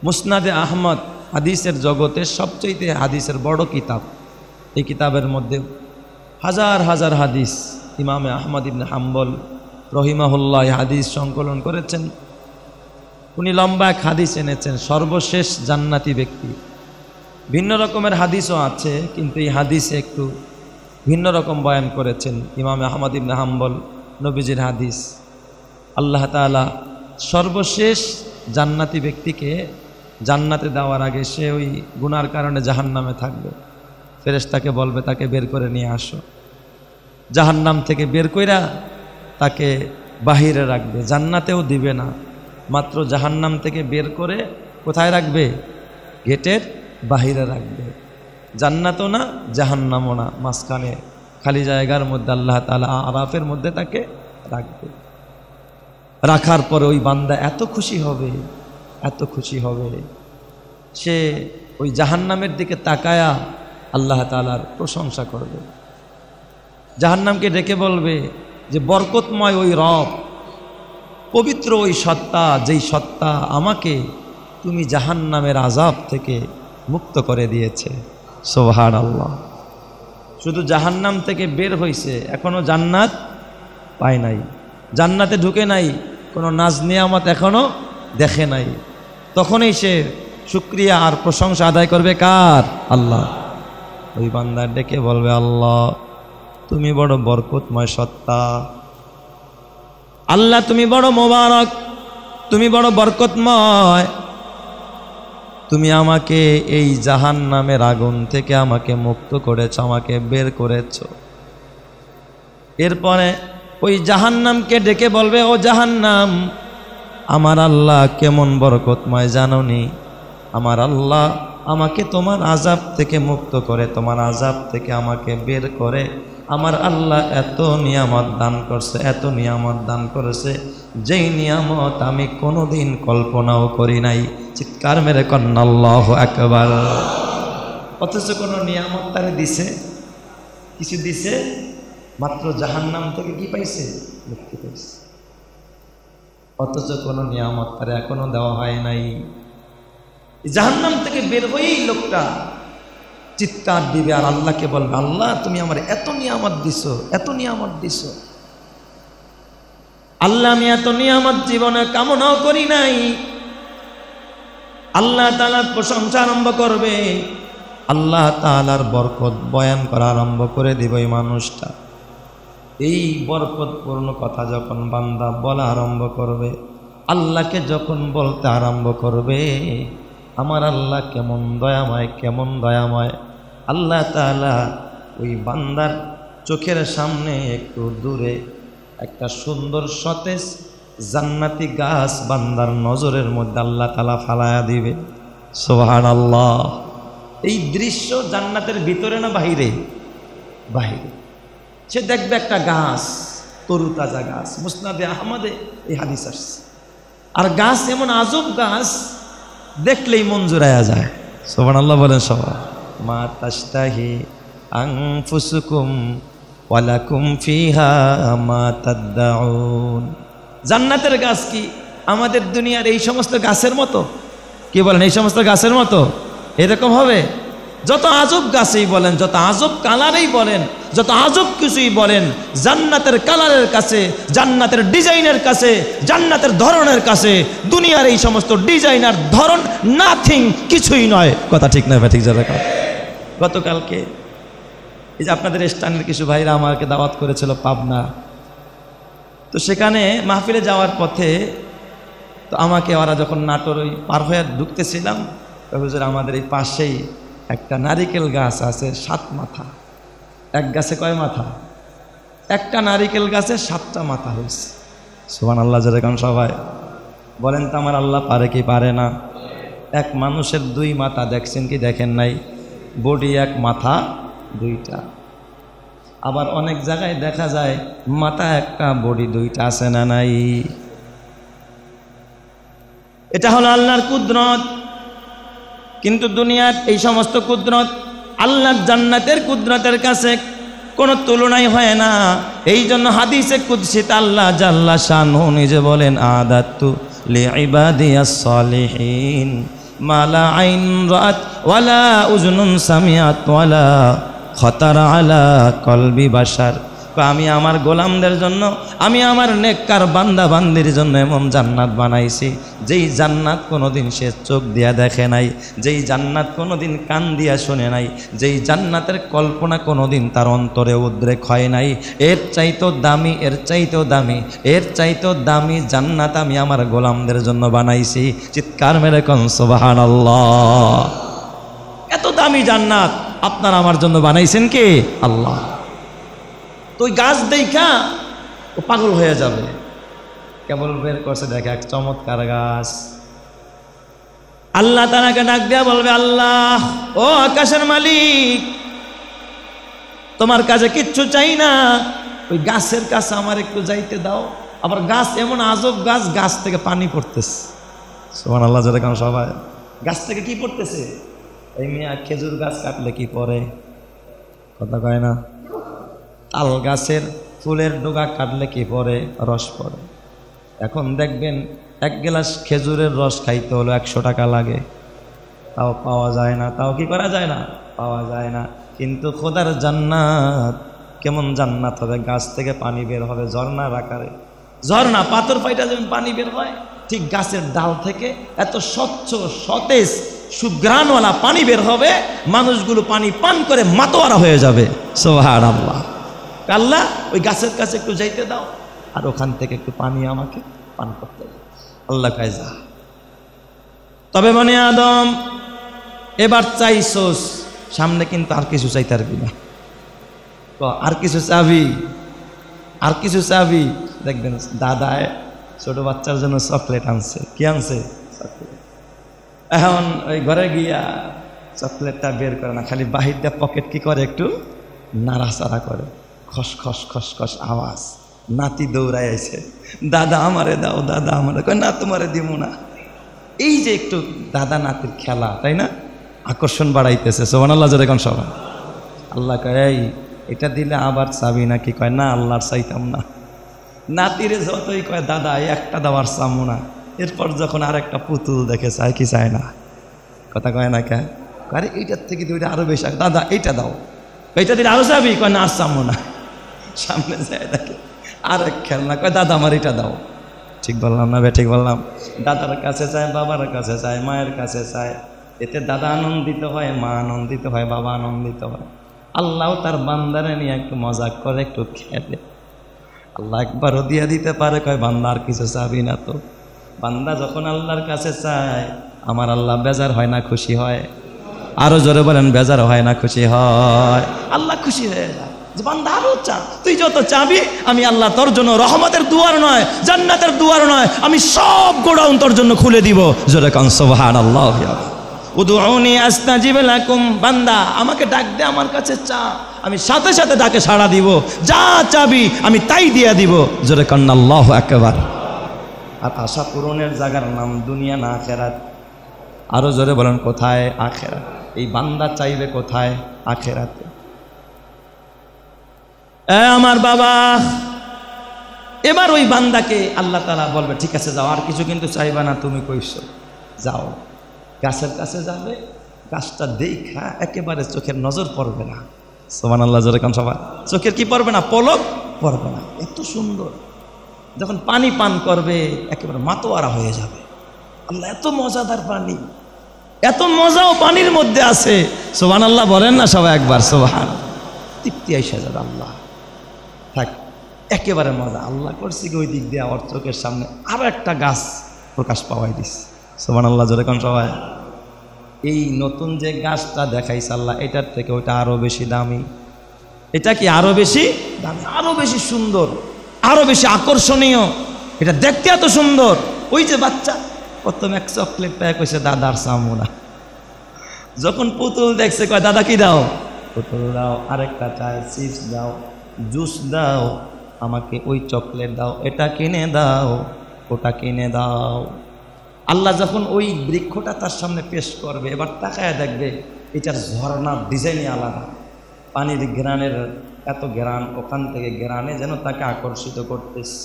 মুসনাদে আহমদ হাদিসের জগতে সবচেয়ে হাদিসের বড় কিতাব। এই কিতাবের মধ্যে হাজার হাজার হাদিস ইমামে আহমদ ইবনে হাম্বল রহিমাহুল্লাহ হাদিস সংকলন করেছেন। উনি লম্বা এক হাদিস এনেছেন, সর্বশেষ জান্নাতি ব্যক্তি। ভিন্ন রকমের হাদিসও আছে, কিন্তু এই হাদিসে একটু ভিন্ন রকম বয়ান করেছেন ইমামে আহমদ ইবনে হাম্বল। নবীজির হাদিস, আল্লাহ তাআলা সর্বশেষ জান্নাতি ব্যক্তিকে জান্নাতে দেওয়ার আগে সে ওই গুনার কারণে জাহান্নামে থাকবে, ফেরেশতাকে বলবে তাকে বের করে নিয়ে আসো। জাহান্নাম থেকে বের কইরা তাকে বাহিরে রাখবে, জান্নাতেও দিবে না, মাত্র জাহান্নাম থেকে বের করে কোথায় রাখবে? গেটের বাহিরে রাখবে। জান্নাতও না জাহান্নামও না, মাঝখানে খালি জায়গার মধ্যে আল্লাহ তাআলা আরাফের মধ্যে তাকে রাখবে। রাখার পরে ওই বান্দা এত খুশি হবে, এত খুশি হবে, সে ওই জাহান্নামের দিকে তাকায়া আল্লাহ তাআলার প্রশংসা করবে। জাহান্নামকে ডেকে বলবে যে বরকতময় ওই রব, পবিত্র ওই সত্তা, যেই সত্তা আমাকে তুমি জাহান্নামের আযাব থেকে মুক্ত করে দিয়েছে। সুবহানাল্লাহ। শুধু জাহান্নাম থেকে বের হইছে, এখনো জান্নাত পায় নাই, জান্নাতে ঢুকে নাই, কোনো নাজ নিয়ামত এখনো দেখে নাই। তখনই সে শুকরিয়া আর প্রশংসা আদায় করবে কার? আল্লাহ। ওই বান্দার ডেকে বলবে, আল্লাহ তুমি বড় বরকতময় সত্তা, আল্লাহ তুমি বড় মোবারক, তুমি বড় বরকতময়, তুমি আমাকে এই জাহান্নামের আগুন থেকে আমাকে মুক্ত করেছ, আমাকে বের করেছ। এরপরে ওই জাহান্নামকে ডেকে বলবে, ও জাহান্নাম, আমার আল্লাহ কেমন বরকতময় জানোনি? আমার আল্লাহ আমাকে তোমার আযাব থেকে মুক্ত করে, তোমার আযাব থেকে আমাকে বের করে আমার আল্লাহ এত নিয়ামত দান করছে, এত নিয়ামত দান করেছে, যেই নিয়ামত আমি কোনোদিন কল্পনাও করি নাই। চিৎকার মেরে কন্না আল্লাহু আকবার। অথচ কোনো নিয়ামত তারে দিছে? কিছু দিছে? মাত্র জাহান্নাম থেকে কি পাইছে? মুক্তি পাইছে। অথচ কোনো নিয়ামত তারে এখনো দেওয়া হয় নাই। জাহান্নাম থেকে বের হয়েই লোকটা চিৎকার দিবে আর আল্লাহকে বলবে, আল্লাহ তুমি আমার এত নিয়ামত দিছো, এত নিয়ামত দিছো, আল্লাহ আমি এত নিয়ামত জীবনে কামনাও করি নাই। আল্লাহ তাআলার প্রশংসা আরম্ভ করবে, আল্লাহ তাআলার বরকত বয়ান করা আরম্ভ করে দিবে। এই মানুষটা এই বরকতপূর্ণ কথা যখন বান্দা বলা আরম্ভ করবে, আল্লাহকে যখন বলতে আরম্ভ করবে, আমার আল্লাহ কেমন দয়াময়, কেমন দয়াময়, আল্লাহ তাআলা ওই বান্দার চোখের সামনে একটু দূরে একটা সুন্দর সতেজ জান্নাতি গাছ বান্দার নজরের মধ্যে আল্লাহ তাআলা ফালায়া দিবে। সুবহানাল্লাহ। এই দৃশ্য জান্নাতের ভিতরে না বাহিরে? বাহিরে। সে দেখবে একটা গাছ, তরুতাজা গাছ। মুসনাদে আহমদে এই হাদিস আসছে। আর গাছ এমন আজব গাছ, দেখলেই মন জুড়ায়া যায়। সুবহানাল্লাহ বলেন সবাই। মা তাশতাহি আনফুসুকুম ওয়ালাকুম ফিহা মা তাদউন। জান্নাতের গাছ কি আমাদের দুনিয়ার এই সমস্ত গাছের মতো? কি বলেন, এই সমস্ত গাছের মতো এরকম হবে? যত আজব গাছেই বলেন, যত আজব কালারেই বলেন, যত আজব কিছুই বলেন, জান্নাতের কালারের কাছে, জান্নাতের ডিজাইনের কাছে, জান্নাতের ধরনের কাছে দুনিয়ার এই সমস্ত ডিজাইনার ধরন নাথিং, কিছুই নয়। কথা ঠিক নয়? ঠিক যারা গতকালকে এই যে আপনাদের স্থানের কিছু ভাইরা আমাকে দাওয়াত করেছিল পাবনা, তো সেখানে মাহফিলে যাওয়ার পথে তো আমাকে ওরা যখন নাটোর ওই পার হয়ে ঢুকতেছিলাম, হুজুর আমাদের এই পাশেই একটা নারিকেল গাছ আছে 7 মাথা। এক গাছে কয় মাথা? একটা নারিকেল গাছে 7টা মাথা হয়েছে। সুবহানাল্লাহ। যেরকম সবাই বলেন তো আমার আল্লাহ পারে কি পারে না? এক মানুষের 2 মাথা দেখছেন কি দেখেন নাই? বডি এক, মাথা 2টা। আবার অনেক জায়গায় দেখা যায় মাথা একটা, বডি 2টা, আছে না নাই? এটা হলো আল্লাহর কুদরত। কিন্তু দুনিয়ার এই সমস্ত কুদরত আল্লাহর জান্নাতের কুদরতের কাছে কোনো তুলনাই হয় না। এই জন্য হাদিসে কুদসিতে আল্লাহ জাল্লা শানহু নিজে বলেন, আদাতু লিইবাদিয়াস সালিহিন মালা আইন রাত ওয়ালা উজনুন সামিআত ওয়ালা খতার আলা কলবি বাশার। আমি আমার গোলামদের জন্য, আমি আমার নেককার বান্দা বান্দির জন্য এমন জান্নাত বানাইছি যেই জান্নাত কোনোদিন সে চোখ দিয়া দেখে নাই, যেই জান্নাত কোনোদিন কান দিয়া শুনে নাই, যেই জান্নাতের কল্পনা কোনোদিন তার অন্তরে উদ্রেক হয় নাই। এর চাইতো দামি, এর চাইতো দামি, এর চাইতো দামি জান্নাত আমি আমার গোলামদের জন্য বানাইছি। চিৎকার মেরে কোন সুবহানাল্লাহ। এত দামি জান্নাত আপনার আমার জন্য বানাইছেন কে? আল্লাহ। তো ওই গাছ দেখা ও পাগল হয়ে যাবে। কেবল বের করছে, দেখে এক চমৎকার গাছ। আল্লাহ তাআলাকে ডাক দেয়া বলবে, আল্লাহ ও আকাশের মালিক, তোমার কাছে কিচ্ছু চাই না, ওই গাছের কাছে আমার একটু যাইতে দাও। আবার গাছ এমন আজব গাছ, গাছ থেকে পানি পড়তেছে। সুবহানাল্লাহ। যেরকম সবাই গাছ থেকে কি পড়তেছে? এই মিয়া খেজুর গাছ কাটলে কি পড়ে? কথা কয় না। তাল গাছের ফুলের ডোগা কাটলে কি পড়ে? রস পড়ে। এখন দেখবেন এক গ্লাস খেজুরের রস খাইতে হলো 100 টাকা লাগে, তাও পাওয়া যায় না। তাও কি করা যায় না? পাওয়া যায় না। কিন্তু খোদার জান্নাত কেমন জান্নাত হবে? গাছ থেকে পানি বের হবে ঝর্ণার আকারে। ঝর্ণা, পাথর ফাইটা যেমন পানি বের হয়, ঠিক গাছের ডাল থেকে এত স্বচ্ছ সতেজ সুঘ্রাণওয়ালা পানি বের হবে, মানুষগুলো পানি পান করে মাতোয়ারা হয়ে যাবে। সুবহানাল্লাহ। আল্লাহ ওই গাছের কাছে একটু যাইতে দাও, আর ওখান থেকে একটু পানি আমাকে পান করতে দাও। আল্লাহ কয় যা। তবে বনি আদম এবার চাইছোস, সামনে কিন্তু আর কিছু চাইতে পারবি না। আর কিছু চাবি, আর কিছু চাবি। দেখবেন দাদায় ছোট বাচ্চার জন্য চকলেট আনছে। কি আনছে? চকলেট। এখন ওই ঘরে গিয়া চকলেটটা বের করে না, খালি বাহির দিয়ে পকেট কি করে, একটু নাড়াচাড়া করে, খস খস খস খস আওয়াজ। নাতি দৌড়ায় আছে, দাদা আমারে দাও, দাদা আমারে। কয় না, তোমারে দিব না। এই যে একটু দাদা নাতির খেলা, তাই না? আকর্ষণ বাড়াইতেছে। সুবহানাল্লাহ। যেরকম সবাই আল্লাহ কয় এই এটা দিলে আবার চাবি নাকি? কয় না, আল্লাহর চাইতাম না। নাতিরে যতই কয় দাদা একটা দেওয়ার চামো না, এরপর যখন আর একটা পুতুল দেখে চায় কি চায় না? কথা কয় না কে? আরে এইটার থেকে দুইটা আরো বেশি, দাদা এইটা দাও, এইটা দিলে আরো চাবি? কয় না, আর চামো না। সামনে যায় দেখে আর এক খেলনা, কয় দাদা আমার এটা দাও। ঠিক বললাম না? ঠিক বললাম। দাদার কাছে চায়, বাবার কাছে চায়, মায়ের কাছে চায়। এতে দাদা আনন্দিত হয়, মা আনন্দিত হয়, বাবা আনন্দিত হয়। আল্লাহ তার বান্দারে নিয়ে একটু মজা করে, একটু খেলে। আল্লাহ একবারও দিয়ে দিতে পারে, কয় বান্দা আর কিছু চাবি না তো। বান্দা যখন আল্লাহর কাছে চায়, আমার আল্লাহ বেজার হয় না খুশি হয়? আরো জোরে বলেন, বেজার হয় না খুশি হয়? আল্লাহ খুশি হয়ে যায় যে বান্দা আরো চা। তুই যত চাবি আমি আল্লাহ তোর জন্য রহমতের দুয়ার নয়, জান্নাতের দুয়ার নয়, আমি সব গোডাউন তোর জন্য খুলে দিব। জোরে কান সুবহানাল্লাহ। উদউনি আস্তাজিব লাকুম। বান্দা আমাকে ডাক দে, আমার কাছে চা, আমি সাথে সাথে ডাকে সাড়া দিব। যা চাবি আমি তাই দিয়া দিব। জোরে কান আল্লাহু আকবার। আর আশা পূরণের জায়গার নাম দুনিয়া না আখিরাত? আরো জোরে বলেন, কোথায়? আখিরাত। এই বান্দা চাইবে কোথায়? আখিরাতে। আমার বাবা, এবার ওই বান্দাকে আল্লাহ তাআলা বলবে, ঠিক আছে যাও, আর কিছু কিন্তু চাইবা না, তুমি কইছো, যাও। গাছের কাছে যাবে, গাছটা দেখা একেবারে চোখের নজর পড়বে না। সুবহানাল্লাহ। যেরকম সবাই চোখের কি পড়বে না? পলক পড়বে না। এত সুন্দর। যখন পানি পান করবে একেবারে মাতোয়ারা হয়ে যাবে। আল্লাহ এত মজাদার পানি, এত মজাও পানির মধ্যে আছে। সুবহানাল্লাহ বলেন না সবাই একবার? সুবহান। তৃপ্তি আইসা যাবে। আল্লাহ থাক, একেবারে মজা। আল্লাহ করছি ওই দিক দিয়ে ওর চোখের সামনে আরো একটা গাছ প্রকাশ পাওয়াই দিস। সুবহানাল্লাহ। যেরকম সবাই এই নতুন যে গাছটা দেখাইছে আল্লাহ, এটার থেকে ওইটা আরো বেশি দামি। এটা কি আরো বেশি দামি, আরো বেশি সুন্দর, আরো বেশি আকর্ষণীয়। এটা দেখতে এত সুন্দর। ওই যে বাচ্চা প্রথম এক চকলেট পায়, কইছে দাদার চামো না। যখন পুতুল দেখছে, কয় দাদা কি দাও? পুতুল দাও। আরেকটা চায়, চিপস দাও, জুস দাও, আমাকে ওই চকলেট দাও, এটা কিনে দাও, ওটা কিনে দাও। আল্লাহ যখন ওই বৃক্ষটা তার সামনে পেশ করবে, এবার তাকায় দেখবে এটার ঝর্ণার ডিজাইনই আলাদা। পানির ঘেরানের এত ঘেরান, ওখান থেকে ঘেরানে যেন তাকে আকর্ষিত করতেছে।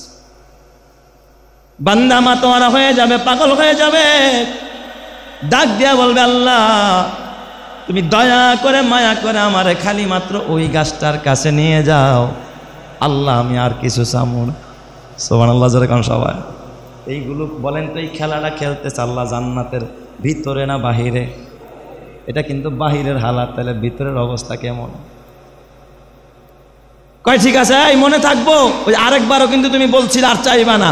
বান্দা মাতোয়ারা হয়ে যাবে, পাগল হয়ে যাবে। ডাক দিয়া বলবে, আল্লাহ তুমি দয়া করে মায়া করে আমারে খালি মাত্র ওই গাছটার কাছে নিয়ে যাও, আল্লাহ আমি আর কিছু চামু না। সুবহানাল্লাহ, যেরকম সবাই এইগুলো বলেন তো, এই খেলাটা খেলতেছে আল্লাহ জান্নাতের ভিতরে না বাহিরে? এটা কিন্তু বাহিরের হালাত, তাহলে ভিতরের অবস্থা কেমন? কয় ঠিক আছে, এই মনে থাকবো। ওই আরেকবারও কিন্তু তুমি বলছিলে আর চাইবা না,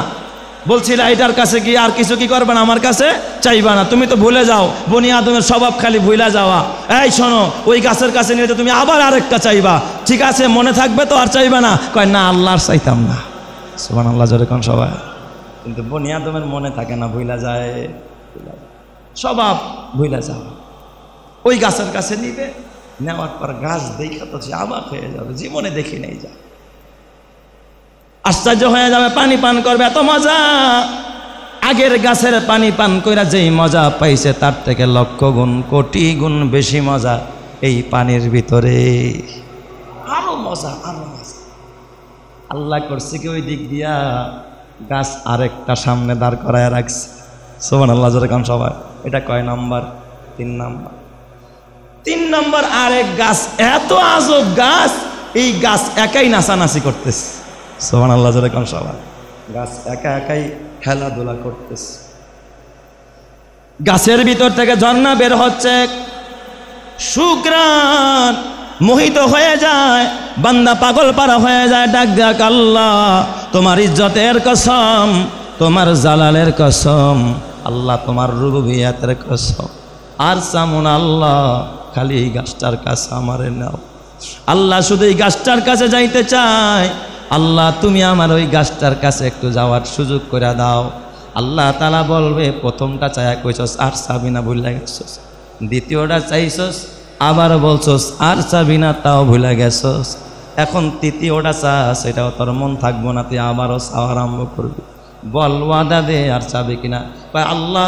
বলছিলে এটার কাছে কি আর কিছু কি করবে না, আমার কাছে চাইবা না। তুমি তো ভুলে যাও, বনি আদমের স্বভাব খালি ভুলে যাওয়া। এই শোনো, ওই গাছের কাছে নিয়ে তুমি আবার আরেকটা চাইবা, ঠিক আছে মনে থাকবে তো, আর চাইবা না? কয় না, আল্লাহর চাইতাম না। সুবহানাল্লাহ, যেরকম সবাই। কিন্তু বনি আদমের মনে থাকে না, ভুলা যায়, স্বভাব ভুলা যাওয়া। ওই গাছের কাছে নিবে, নেওয়ার পর গাছ দেখে তো সে অবাক হয়ে যাবে, জীবনে দেখি নেই, যা আশ্চর্য হয়ে যাবে। পানি পান করবে, এত মজা, আগের গাছের পানি পান কইরা যেই মজা পাইছে তার থেকে লক্ষ গুণ কোটি গুণ বেশি মজা এই পানির ভিতরে। আরো মজা, আরো মজা। আল্লাহ করছে কি ওই দিক দিয়া গাছ আরেকটা সামনে দাঁড় করায় রাখছে। সুবহানাল্লাহ, যেরকম সবাই। এটা কয় নাম্বার? 3 নাম্বার। 3 নাম্বার আরেক গাছ, এত আজব গাছ, এই গাছ একাই নাচানাচি করতেছে। সুবহানাল্লাহ, যেরকম সবাই। গাছ একা একাই খেলাধুলা করতেছে। গাছের ভিতর থেকে ঝর্ণা বের হচ্ছে, সুগ্রাণ মোহিত হয়ে যায়, বান্দা পাগল পারা হয়ে যায়। ডাক দেখ, আল্লাহ তোমার ইজ্জতের কসম, তোমার জালালের কসম, আল্লাহ তোমার রুবুবিয়তের কসম, আর চামুন আল্লাহ, খালি এই গাছটার কাছে আমারে নাও। আল্লাহ শুধু এই গাছটার কাছে যাইতে চায়, আল্লাহ তুমি আমার ওই গাছটার কাছে একটু যাওয়ার সুযোগ করে দাও। আল্লাহ তাআলা বলবে, প্রথমটা চায়া কইছস আর চাবি না, ভুলে গেছস। দ্বিতীয়টা চাইছস, আবার বলছস আর চাবি না, তাও ভুলে গেছস। এখন তৃতীয়টা চাস, এটাও তোর মন থাকবো না, তুই আবারও চাওয়া আরম্ভ করবি। বল ওয়াদা দে, আর চাবি কিনা? আল্লাহ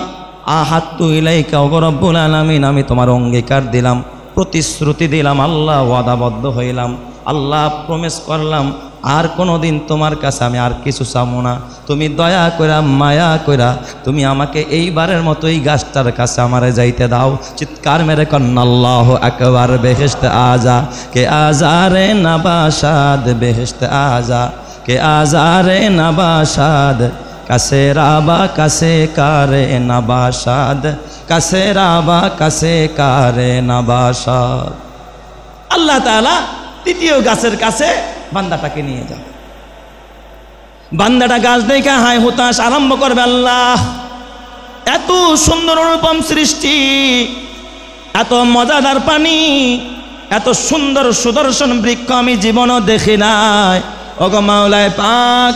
আহাত্তু ইলাইকা ওয়া রব্বুল আলামিন, আমি তোমার অঙ্গীকার দিলাম, প্রতিশ্রুতি দিলাম, আল্লাহ ওয়াদাবদ্ধ হইলাম, আল্লাহ প্রমিস করলাম, আর কোনোদিন তোমার কাছে আমি আর কিছু চাবো না। তুমি দয়া কইরা মায়া কইরা তুমি আমাকে এইবারের মতো এই গাছটার কাছে আমারে যাইতে দাও। চিৎকার মেরে কন্না আল্লাহু আকবার। বেহেশতে আজা কে আজারে নবাসাদ, বেহেশতে আজা কে আজারে নবাসাদ, কাছে রাবা কাছে কারে নবাসাদ, কাছে রাবা কাছে কারে নবাসাদ। আল্লাহ তাআলা তৃতীয় গাছের কাছে বান্দাটাকে নিয়ে যাও। বান্দাটা গাছ দেখে হায় হুতাশ আরম্ভ করবে, আল্লাহ এত সুন্দর অনুপম সৃষ্টি, এত মজাদার পানি, এত সুন্দর সুদর্শন বৃক্ষ আমি জীবনও দেখি নাই। ওগো মাওলায়ে পাক,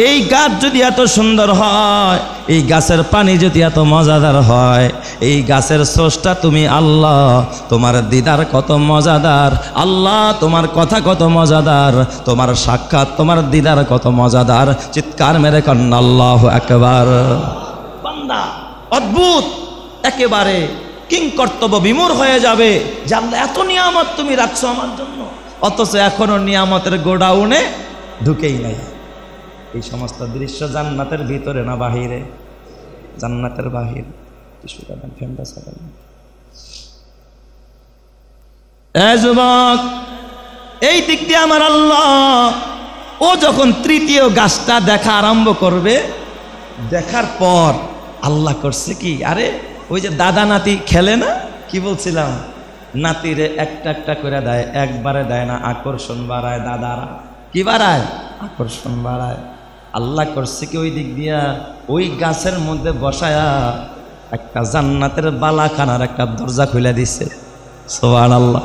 এই গাছ যদি এত সুন্দর হয়, এই গাছের পানি যদি এত মজাদার হয়, এই গাছের স্রষ্টা তুমি আল্লাহ, তোমার দিদার কত মজাদার, আল্লাহ তোমার কথা কত মজাদার, তোমার সাক্ষাৎ তোমার দিদার কত মজাদার। চিৎকার মেরে কন্না আল্লাহু আকবার। বান্দা অদ্ভুত, একেবারে কিংকর্তব্য বিমূঢ় হয়ে যাবে যে আল্লাহ এত নিয়ামত তুমি রাখছো আমার জন্য, অথচ এখনো নিয়ামতের গোডাউনে ঢুকেই নাই। এই সমস্ত দৃশ্য জান্নাতের ভিতরে না বাহিরে? জান্নাতের বাহির। যুবক, এই দিক দিয়ে আমার আল্লাহ, ও যখন তৃতীয় গাছটা দেখা আরম্ভ করবে, দেখার পর আল্লাহ করছে কি, আরে ওই যে দাদা নাতি খেলে না, কি বলছিলাম, নাতিরে একটা একটা করে দেয়, একবারে দেয় না, আকর্ষণ বাড়ায়। দাদারা কি বাড়ায়? আকর্ষণ বাড়ায়। আল্লাহ করছে কি, ওই দিক দিয়া ওই গাছের মধ্যে বসায়া একটা জান্নাতের বালাখানার একটা দরজা খুলে দিছে। সুবহানাল্লাহ,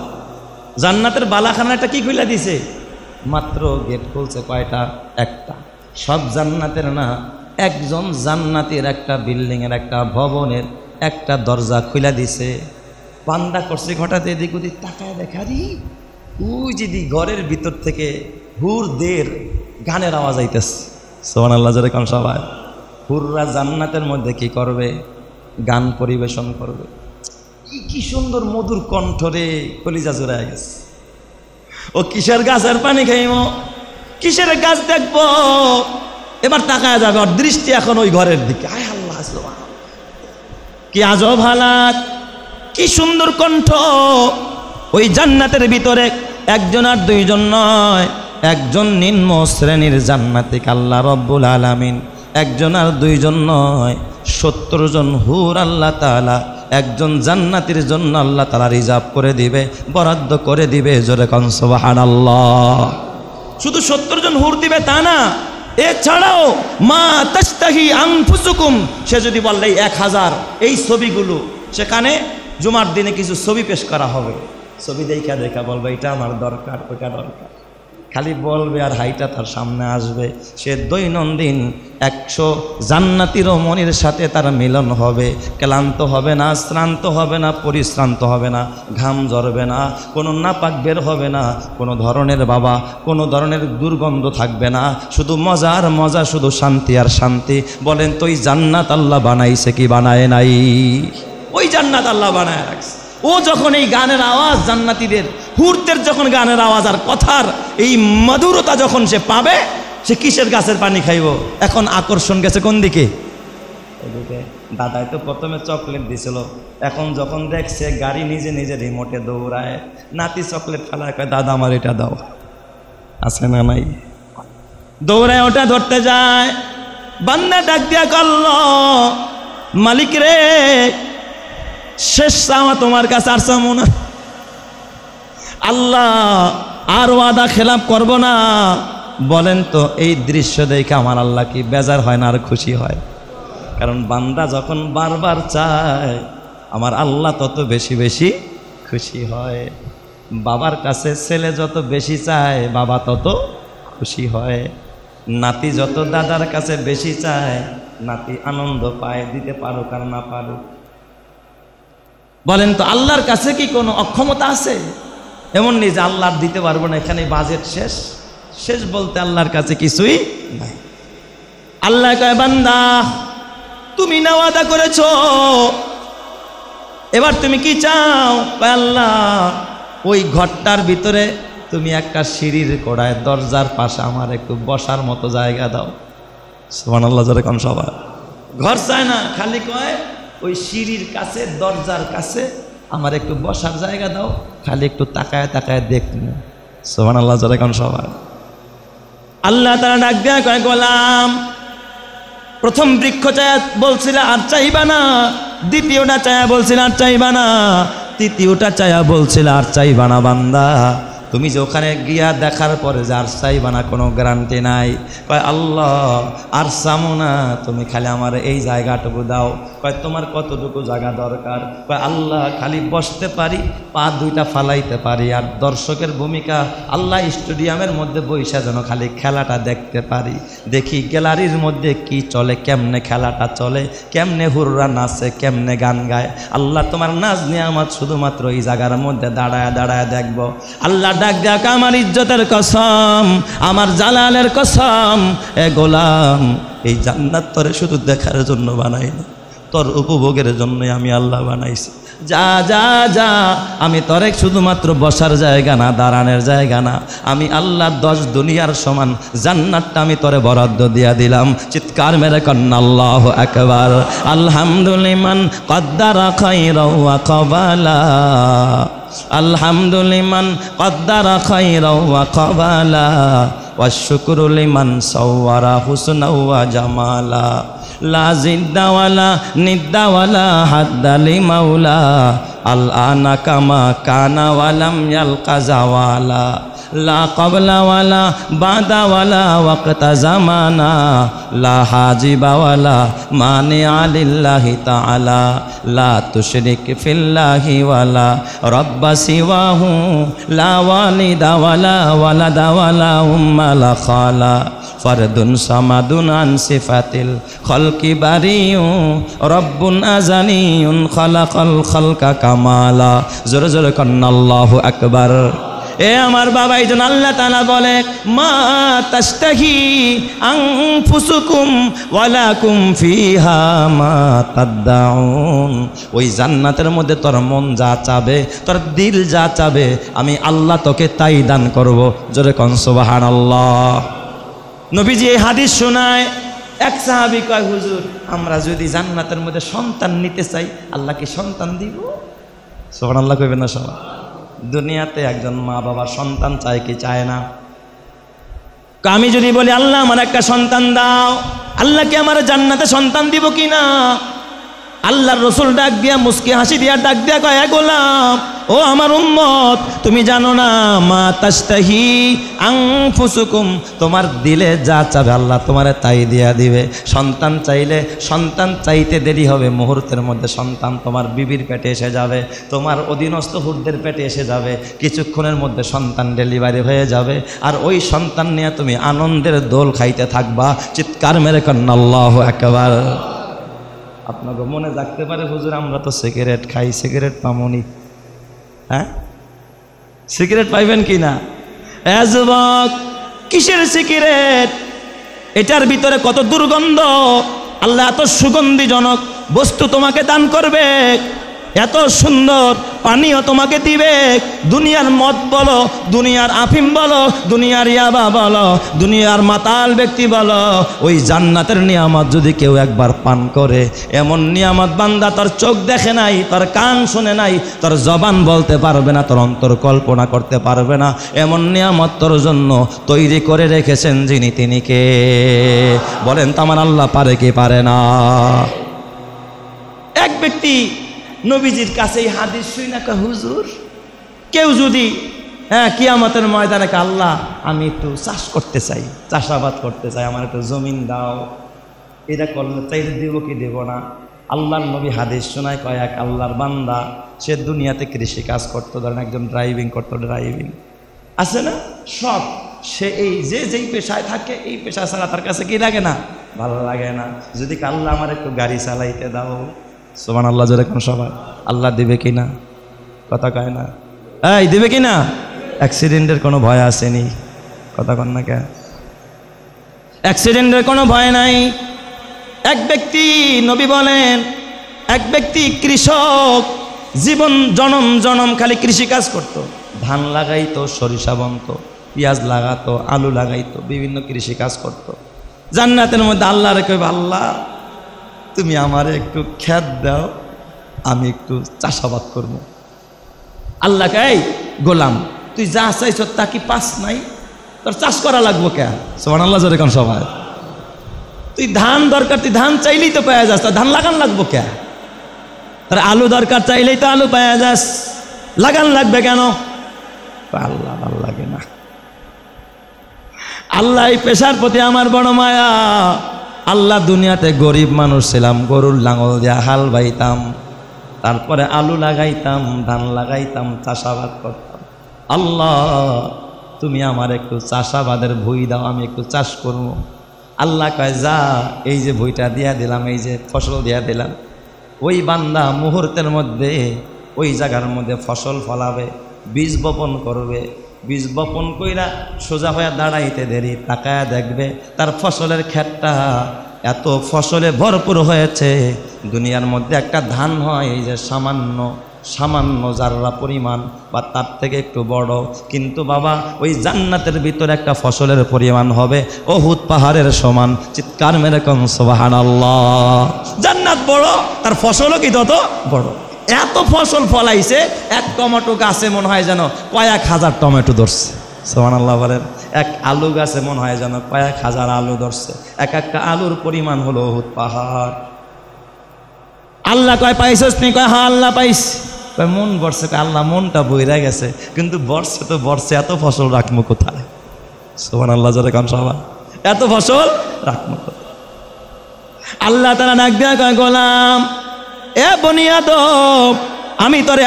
জান্নাতের বালাখানার একটা কি খুলে দিছে? মাত্র গেট খুলছে কয়টা? একটা। সব জান্নাতের না, একজন জান্নাতের একটা বিল্ডিংয়ের একটা ভবনের একটা দরজা খুলে দিছে। বান্দা করছে হঠাৎ এদিক ওদিক তাকায় দেখারি, ওই যদি ঘরের ভিতর থেকে হুরদের গানের আওয়াজ আইতেছে। সুবহানাল্লাহ, যেরকম সবাই হুররা জান্নাতের মধ্যে কি করবে? গান পরিবেশন করবে। কি সুন্দর মধুর কণ্ঠ রে, কলিজা জোড়ায় গেছে। ও কিসের গাছের পানি খাইব, কিসের গাছ দেখবো, এবার তাকায় যাবে, ওর দৃষ্টি এখন ওই ঘরের দিকে। আয় আল্লাহ, কি আজব হালাত, কি সুন্দর কণ্ঠ। ওই জান্নাতের ভিতরে একজন আর দুইজন নয়, একজন নিম্ন শ্রেণীর জান্নাতিক আল্লাহ রব্বুল আলামিন, একজন আর দুইজন নয়, 70 জন হুর আল্লাহ তাআলা একজন জান্নাতীর জন্য আল্লাহ তাআলা রিজার্ভ করে দিবে, বরাদ্দ করে দিবে। জোরে কোন সুবহানাল্লাহ। শুধু 70 জন হুর দিবে তা না, এছাড়াও মা তাশতাহি আনফুসুকুম, সে যদি বললে 1000 এই ছবিগুলো, সেখানে জুমার দিনে কিছু ছবি পেশ করা হবে, ছবি দেখা দেখা বলবে এটা আমার দরকার, ওটা দরকার, খালি বলবে আর হাইটা তার সামনে আসবে। সে দৈনন্দিন 100 জান্নাতীর মনির সাথে তার মিলন হবে, ক্লান্ত হবে না, শ্রান্ত হবে না, পরিশ্রান্ত হবে না, ঘাম ঝরবে না, কোনো নাপাক বের হবে না, কোনো ধরনের বাবা কোনো ধরনের দুর্গন্ধ থাকবে না, শুধু মজার মজা, শুধু শান্তি আর শান্তি। বলেন তো ওই জান্নাত আল্লাহ বানাইছে কি বানায় নাই? ওই জান্নাত আল্লাহ বানায় রাখছে। ও যখন এই গানের আওয়াজ, জান্নাতীদের হুরদের যখন গানের আওয়াজ আর কথার এই মধুরতা যখন সে পাবে, সে কিসের গাছের পানি খাইব? এখন আকর্ষণ গেছে কোন দিকে? এদিকে। দাদাই তো প্রথমে চকলেট দিছিল, এখন যখন দেখছে গাড়ি নিজে নিজে রিমোটে দৌড়ায়, নাতি চকলেট ফেলায় কয় দাদা আমার এটা দাও, আছে না নাই? দৌড়ায় ওটা ধরতে যায়, বান্দা ডাক দিয়া করল, মালিক রে শেষ চাওয়া তোমার কাছে আর চামো না, আল্লাহ আর ওয়াদা খেলাপ করব না। বলেন তো এই দৃশ্য দেখে আমার আল্লাহ কি বেজার হয় না আর খুশি হয়? কারণ বান্দা যখন বারবার চায়, আমার আল্লাহ তত বেশি বেশি খুশি হয়। বাবার কাছে ছেলে যত বেশি চায়, বাবা তত খুশি হয়। নাতি যত দাদার কাছে বেশি চায়, নাতি আনন্দ পায়, দিতে পারুক আর না পারুক। বলেন তো আল্লাহর কাছে কি কোনো অক্ষমতা আছে? এমন নেই যে আল্লাহর দিতে পারবো না, এখানে বাজেট শেষ। শেষ বলতে আল্লাহর কাছে কিছুই নাই। আল্লাহ কয় বান্দা তুমি না ওয়াদা করেছো, এবার তুমি কি চাও? কয় আল্লাহ ওই ঘরটার ভিতরে তুমি একটা সিঁড়ির কোড়ায় দরজার পাশে আমার একটু বসার মতো জায়গা দাও। সুবহানাল্লাহ, জোরে কোন সবাই। ঘর চায় না, খালি কয় ওই সিঁড়ির কাছে দরজার কাছে আমার একটু বসার জায়গা দাও, খালি একটু তাকায় তাকায় দেখুন। সুবহানাল্লাহ, জোরে কোন সবাই। আল্লাহ তাআলা ডাক দেয়া কয় গোলাম, প্রথম বৃক্ষ চায়া বলছিল আর চাইবা না, দ্বিতীয়টা চায়া বলছিল আর চাইবা না, তৃতীয়টা চায়া বলছিল আর চাইবা না। বান্দা তুমি যে ওখানে গিয়া দেখার পরে যে আর চাইবা না কোনো গ্যারান্টি নাই। কয় আল্লাহ আর চামো না, তুমি খালি আমার এই জায়গাটুকু দাও। কয় তোমার কতটুকু জায়গা দরকার? কয় আল্লাহ খালি বসতে পারি, পা দুইটা ফালাইতে পারি, আর দর্শকের ভূমিকা আল্লাহ স্টেডিয়ামের মধ্যে বইসা যেন খালি খেলাটা দেখতে পারি, দেখি গ্যালারির মধ্যে কি চলে, কেমনে খেলাটা চলে, কেমনে হুররা নাচে, কেমনে গান গায়। আল্লাহ তোমার নাচ নিয়ামত শুধুমাত্র এই জায়গার মধ্যে দাঁড়ায় দাঁড়ায় দেখবো। আল্লাহ ডাক দেখ আমার ইজ্জতের কসম, আমার জালালের কসম, এ গোলাম এই জান্নাত তোরে শুধু দেখার জন্য বানাই না, তোর উপভোগের জন্যই আমি আল্লাহ বানাইছি। যা যা যা, আমি তোরে শুধুমাত্র বসার জায়গা না, দাঁড়ানোর জায়গা না, আমি আল্লাহ 10 দুনিয়ার সমান জান্নাতটা আমি তোরে বরাদ্দ দিয়া দিলাম। চিৎকার মেরে কন্না আল্লাহু আকবার। আলহামদুলিল্লাহ কদ্দারা খায়রা ওয়া কবালা, আলহামদুলিল্লাহ কদ্দারা খায়রা ওয়া কবালা, ওয়াশকুরু লিমান সাওয়ারা হুসনা ওয়া জামালা, লা জিদ্দা ওয়ালা নিদ্দা ওয়ালা হাদ্দা লিমাওলা, আল আনা কামা কানা ওয়ালাম ইয়ালকা জাওয়ালা, লা ক্বাবলা ওয়ালা বাদা ওয়ালা ওয়াক্তা জামানা, লা হাজিবা ওয়ালা মানিআ লিল্লাহি তাআলা, লা তুশরিক ফিল্লাহি ওয়ালা রাব্বা সিওয়াহু, লা ওয়ালিদা ওয়ালা ওয়ালাদা ওয়ালা উম্মা লা খালা, ফরদুন সামাদুন আন সিফাতিল খলকি বারিউ, রব্বুন আজানিউন খালাকাল খালকা কামালা। জোরে জোরে কন্না আল্লাহু আকবার। এ আমার বাবা, এই জন্য আল্লাহ তাআলা বলে মা তাশতাহি আনফুসুকুম ওয়ালাকুম ফিহা মা তাদদাউন। ওই জান্নাতের মধ্যে তোর মন যা চাবে, তোর দিল যা চাবে, আমি আল্লাহ তোকে তাই দান করব। জোরে কোন সুবহানাল্লাহ। নবীজি এই হাদিস শোনায়, এক সাহাবী কয়, হুজুর আমরা যদি জান্নাতের মধ্যে সন্তান নিতে চাই, আল্লাহ কি সন্তান দিব? সুবহানাল্লাহ কইবেন না সবাই? দুনিয়াতে একজন মা বাবা সন্তান চায় কি চায় না? আমি যদি বলি আল্লাহ আমার একটা সন্তান দাও, আল্লাহ কি আমার জান্নাতে সন্তান দিব কি না? আল্লাহর রসুল ডাক দিয়া মুস্কি হাসি দিয়া ডাক দিয়া কয়, এ গোলাম, ও আমার উম্মত, তুমি জানো না মা তাশতাহি আনফুসুকুম, তোমার দিলে যা চাবে আল্লাহ তোমারে তাই দিয়া দিবে। সন্তান চাইলে সন্তান চাইতে দেরি হবে, মুহূর্তের মধ্যে সন্তান তোমার বিবির পেটে এসে যাবে, তোমার অধীনস্থ হুরদের পেটে এসে যাবে, কিছুক্ষণের মধ্যে সন্তান ডেলিভারি হয়ে যাবে, আর ওই সন্তান নিয়ে তুমি আনন্দের দোল খাইতে থাকবা। চিৎকার মেরে কন্না আল্লাহু আকবার। আপনাকে মনে রাখতে পারে, হুজুর আমরা তো সিগারেট খাই, সিগারেট পামনি। হ্যাঁ, সিগারেট পাইবেন কি না? যুবক, কিসের সিগারেট? এটার ভিতরে কত দুর্গন্ধ। আল্লাহ এত সুগন্ধিজনক বস্তু তোমাকে দান করবে, এত সুন্দর পানীয় তোমাকে দিবে। দুনিয়ার মদ বলো, দুনিয়ার আফিম বলো, দুনিয়ার ইয়াবা বলো, দুনিয়ার মাতাল ব্যক্তি বলো, ওই জান্নাতের নিয়ামত যদি কেউ একবার পান করে, এমন নিয়ামত বান্দা তোর চোখ দেখে নাই, তোর কান শুনে নাই, তোর জবান বলতে পারবে না, তোর অন্তর কল্পনা করতে পারবে না, এমন নিয়ামত তোর জন্য তৈরি করে রেখেছেন যিনি, তিনি কে? বলেন তো আমার আল্লাহ পারে কি পারে না? এক ব্যক্তি নবীজির কাছে এই হাদিস শুনে কয়, হুজুর কেউ যদি কিয়ামতের ময়দানে, আল্লাহ আমি একটু চাষ করতে চাই, চাষাবাদ করতে চাই, আমার একটু জমিন দাও, এটা করলে চাইলে দেবো কি দেব না? আল্লাহর নবী হাদিস শোনায়, কয় এক আল্লাহর বান্দা, সে দুনিয়াতে কৃষি কাজ করতো, ধরেন একজন ড্রাইভিং করতো, ড্রাইভিং আছে না সব, সে এই যেই পেশায় থাকে, এই পেশা ছাড়া তার কাছে কি লাগে না? ভালো লাগে না। যদি আল্লাহ আমার একটু গাড়ি চালাইতে দাও, সুবহানাল্লাহ জোরে কোন সবাই, আল্লাহ দিবে কি না? কথা কয় না, এই দিবে কি না? অ্যাক্সিডেন্টের কোনো ভয় আসেনি, কথা কন না কে? অ্যাক্সিডেন্টের কোনো ভয় নাই। এক ব্যক্তি, নবী বলেন, এক ব্যক্তি কৃষক, জীবন জনম জনম খালি কৃষি কাজ করতো, ধান লাগাইতো, সরিষা বুনতো, পেঁয়াজ লাগাতো, আলু লাগাইতো, বিভিন্ন কৃষি কাজ করতো। জান্নাতের মধ্যে আল্লাহরে কইবে, আল্লাহ তুমি আমারে একটু খেত দাও, আমি একটু চাষাবাদ করবো। আল্লাহ কয়, গোলাম তুই যা চাইছ তা কি পাস নাই? তোর চাষ করা লাগবো কে? সুবহানাল্লাহ জোরে কোন সবাই? তুই ধান দরকার, তুই ধান চাইলেই তো পাওয়া যাস, ধান লাগান লাগবো কে? তোর আলু দরকার, চাইলেই তো আলু পাওয়া যাস, লাগান লাগবে কেন? আল্লাহ ভালো লাগে না। আল্লাহ এই পেশার প্রতি আমার বড় মায়া। আল্লাহ দুনিয়াতে গরিব মানুষ ছিলাম, গরুর লাঙল দিয়া হাল বাইতাম, তারপরে আলু লাগাইতাম, ধান লাগাইতাম, চাষাবাদ করতাম। আল্লাহ তুমি আমার একটু চাষাবাদের ভুই দাও, আমি একটু চাষ করব। আল্লাহ কয়, যা, এই যে ভুইটা দিয়া দিলাম, এই যে ফসল দিয়া দিলাম, ওই বান্দা মুহূর্তের মধ্যে ওই জায়গার মধ্যে ফসল ফলাবে, বীজ বপন করবে। বীজ বপন কইরা সোজা হয়ে দাঁড়াইতে দেরি, তাকায়া দেখবে তার ফসলের ক্ষেতটা এত ফসলে ভরপুর হয়েছে। দুনিয়ার মধ্যে একটা ধান হয় এই যে সামান্য জাররা পরিমাণ বা তার থেকে একটু বড়, কিন্তু বাবা ওই জান্নাতের ভিতরে একটা ফসলের পরিমাণ হবে উহুদ পাহাড়ের সমান। চিৎকার মেরে কোন সুবহানাল্লাহ। জান্নাত বড়, তার ফসলও কি তত বড়। এত ফসল ফলাইছে, এক টমেটো গাছে মনে হয় যেন কয়েক হাজার টমেটো ধরছে। সুবহানাল্লাহ বলেন। এক আলু গাছে মনে হয় যেন কয়েক হাজার আলু ধরছে। এক একটা আলুর পরিমাণ হলো উহুদ পাহাড়। আল্লাহ কয়, পাইছস নি? কয়, হ্যাঁ আল্লাহ পাইছি। কয়, মন বর্ষে? কয়, আল্লাহ মনটা বইরা গেছে, কিন্তু বর্ষে তো বর্ষে, এত ফসল রাখবো কোথায়? সুবহানাল্লাহ জোরে কোন সবাই? এত ফসল রাখবো কোথায়? আল্লাহ তাআলা ডাক দেয়া কয়, গোলাম এ বনি আদম, আমি তোরে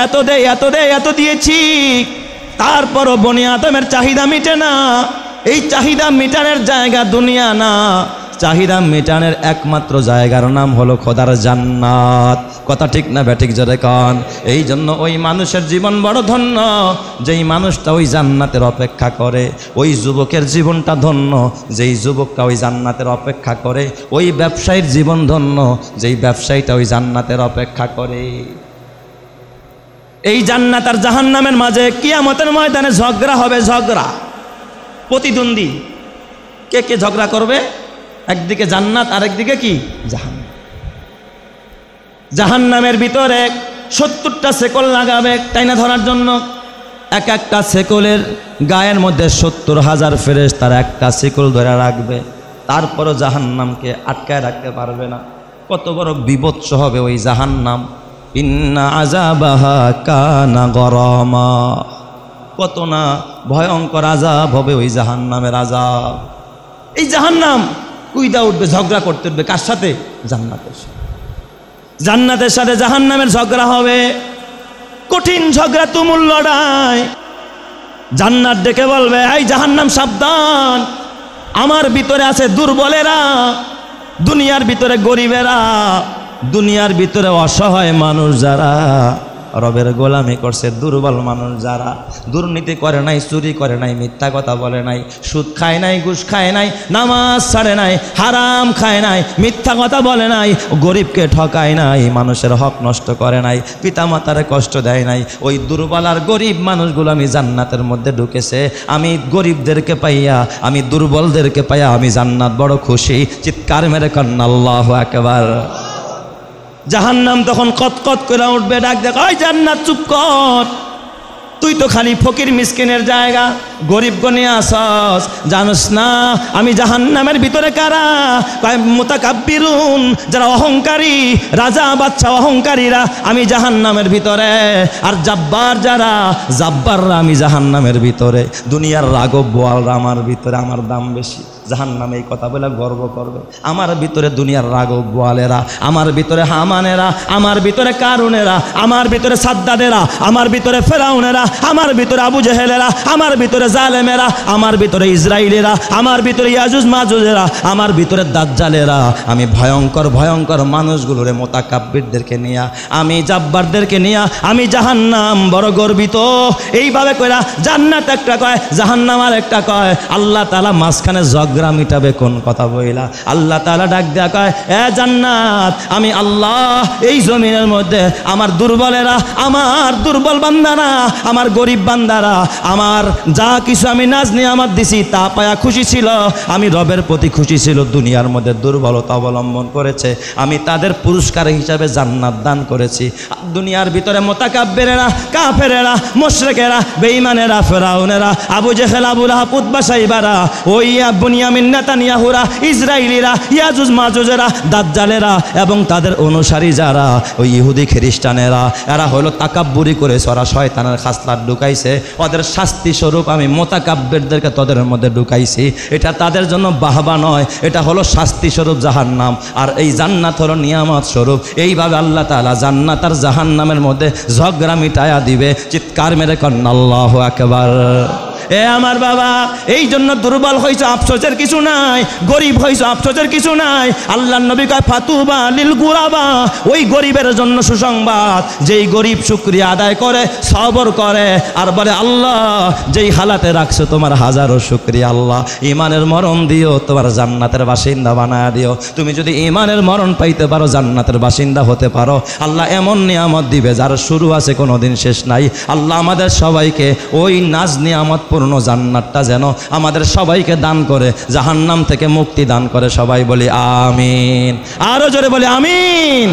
এত দিয়েছি, তারপরও বনি আদমের চাহিদা মিটে না। এই চাহিদা মিটানের জায়গা দুনিয়া না, চাহিদা মিটানের একমাত্র জায়গার নাম হলো খোদার জান্নাত। কথা ঠিক না ব্যাঠিক জোরে কন? এই জন্য ওই মানুষের জীবন বড় ধন্য যেই মানুষটা ওই জান্নাতের অপেক্ষা করে। ওই যুবকের জীবনটা ধন্য যেই যুবকটা ওই জান্নাতের অপেক্ষা করে। ওই ব্যবসায়ীর জীবন ধন্য যেই ব্যবসায়ীটা ওই জান্নাতের অপেক্ষা করে। এই জান্নাত আর জাহান্নামের মাঝে কিয়ামতের ময়দানে ঝগড়া হবে, ঝগড়া, প্রতিদ্বন্দ্বী। কে ঝগড়া করবে? একদিকে জান্নাত আর একদিকে কি জাহান্নাম। জাহান্নামের ভিতরে 70টা শেকল লাগাবে টাইনা ধরার জন্য। এক একটা শেকলের গায়ের মধ্যে 70,000 ফেরেশতারা একটা শেকল ধরে রাখবে, তারপরও জাহান্নামকে আটকায় রাখতে পারবে না। কত বড় বিভৎস হবে ওই জাহান্নাম। ইন্না আযাবাহা কানা গরামা, কত না ভয়ঙ্কর আযাব হবে ওই জাহান্নামের আযাব। এই জাহান্নাম কুইদা উঠবে, ঝগড়া করতে উঠবে কার সাথে? জান্নাতের সাথে। জান্নাতের সাথে জাহান্নামের ঝগড়া হবে, কঠিন ঝগড়া, তুমুল লড়াই। জান্নাত ডেকে বলবে, এই জাহান্নাম সাবধান, আমার ভিতরে আছে দুর্বলেরা, দুনিয়ার ভিতরে গরিবেরা, দুনিয়ার ভিতরে অসহায় মানুষ যারা রবের গোলামি করছে, দুর্বল মানুষ যারা দুর্নীতি করে নাই, চুরি করে নাই, মিথ্যা কথা বলে নাই, সুদ খায় নাই, ঘুষ খায় নাই, নামাজ ছাড়ে নাই, হারাম খায় নাই, মিথ্যা কথা বলে নাই, গরিবকে ঠকায় নাই, মানুষের হক নষ্ট করে নাই, পিতামাতারে কষ্ট দেয় নাই। ওই দুর্বল আর গরিব মানুষগুলো আমি জান্নাতের মধ্যে ঢুকেছে। আমি গরিবদেরকে পাইয়া, আমি দুর্বলদেরকে পাইয়া আমি জান্নাত বড় খুশি। চিৎকার মেরে কন্না আল্লাহু আকবার। জাহান্নাম তখন কতকত করে উঠবে, ডাক দেখ, ওই জান্নাত চুপ কর, তুই তো খালি ফকির মিসকিনের জায়গা, গরিব গনিয়া আসস, জানোস না আমি জাহান্নামের ভিতরে কারা? মুতাকাব্বিরুন, যারা অহংকারী, রাজা বাদশা অহংকারীরা আমি জাহান্নামের ভিতরে। আর জাব্বার যারা, জাব্বাররা আমি জাহান্নামের ভিতরে। দুনিয়ার রাঘব বোয়ালরা আমার ভিতরে, আমার দাম বেশি। জাহান্নামে এই কথা বলে গর্ব করবে, আমার ভিতরে দুনিয়ার রাঘব বোয়ালেরা, আমার ভিতরে হামানেরা, আমার ভিতরে কারুনেরা, আমার ভিতরে সাদ্দাদেরা, আমার ভিতরে ফেরাউনেরা, আমার ভিতরে আবু জেহেলেরা, আমার ভিতরে জালেমেরা, আমার ভিতরে ইসরাইলেরা, আমার ভিতরে ইয়াজুজ মাজুজেরা, আমার ভিতরে দাজ্জালেরা। আমি ভয়ঙ্কর ভয়ঙ্কর মানুষগুলোরে, মুতাকাব্বিরদেরকে নিয়া, আমি জাব্বারদেরকে নিয়া আমি জাহান্নাম বড় গর্বিত। এইভাবে কইরা জান্নাত একটা কয়, জাহান্নাম আর একটা কয়। আল্লাহ তাআলা মাঝখানে ঝগড়া মিটাবে কোন কথা বইলা? আল্লাহ তাআলা ডাক দেয়া কয়, এ জান্নাত, আমি আল্লাহ এই জমিনের মধ্যে আমার দুর্বলেরা, আমার দুর্বল বান্দারা, আমার গরিব বান্দারা, আমার যা কিছু আমি নাজ নিয়ামত দিছি তা পায়া খুশি ছিল, আমি রবের প্রতি খুশি ছিল। দুনিয়ার মধ্যে দুর্বলতা অবলম্বন করেছে, আমি তাদের পুরস্কার হিসাবে জান্নাত দান করেছি। দুনিয়ার ভিতরে মুতাকাব্বিরেরা, কাফেরেরা, মুশরিকেরা, বেঈমানেরা, ফেরাউনেরা, আবু জেহেল, আবু লাহাব, উতবা, সাইবারা, ওই বুনিয়ামিন নেতানিয়াহুরা, ইসরাইলিরা, ইয়াজুজ মাজুজেরা, দাজ্জালেরা এবং তাদের অনুসারী যারা ওই ইহুদি খ্রিস্টানেরা, এরা হলো তাকাব্বুরি করেছে, ওরা শয়তানের খাসলাত ঢুকাইছে। ওদের শাস্তি স্বরূপ আমি মুতাকাব্বিরদেরকে তাদের মধ্যে ঢুকাইছি। এটা তাদের জন্য বাহবা নয়, এটা হলো শাস্তি স্বরূপ জাহান্নাম, আর এই জান্নাত হলো নিয়ামত স্বরূপ। এইভাবে আল্লাহ তাআলা জান্নাত আর জাহান্নামের মধ্যে ঝগড়া মিটায়া দিবে। চিৎকার মেরে কন্না আল্লাহু আকবার। এ আমার বাবা, এই জন্য দুর্বল হইছ আফসোসের কিছু নাই, গরিব হইছ আফসোসের কিছু নাই। আল্লাহর নবী কয়, ফাতুবা লিল গুরাবা, ওই গরিবের জন্য সুসংবাদ, যেই গরিব শুকরিয়া আদায় করে, সবর করে, আর বলে আল্লাহ যেই হালাতে রাখছো তোমার হাজারো শুকরিয়া, আল্লাহ ঈমানের মরণ দিও, তোমার জান্নাতের বাসিন্দা বানায়া দিও। তুমি যদি ঈমানের মরণ পাইতে পারো, জান্নাতের বাসিন্দা হতে পারো, আল্লাহ এমন নিয়ামত দিবে যার শুরু আছে কোনোদিন শেষ নাই। আল্লাহ আমাদের সবাইকে ওই নাজ নিয়ামত পূর্ণ জান্নাতটা যেন আমাদের সবাইকে দান করে, জাহান্নাম থেকে মুক্তি দান করে। সবাই বলি আমিন, আরো জোরে বলি আমিন।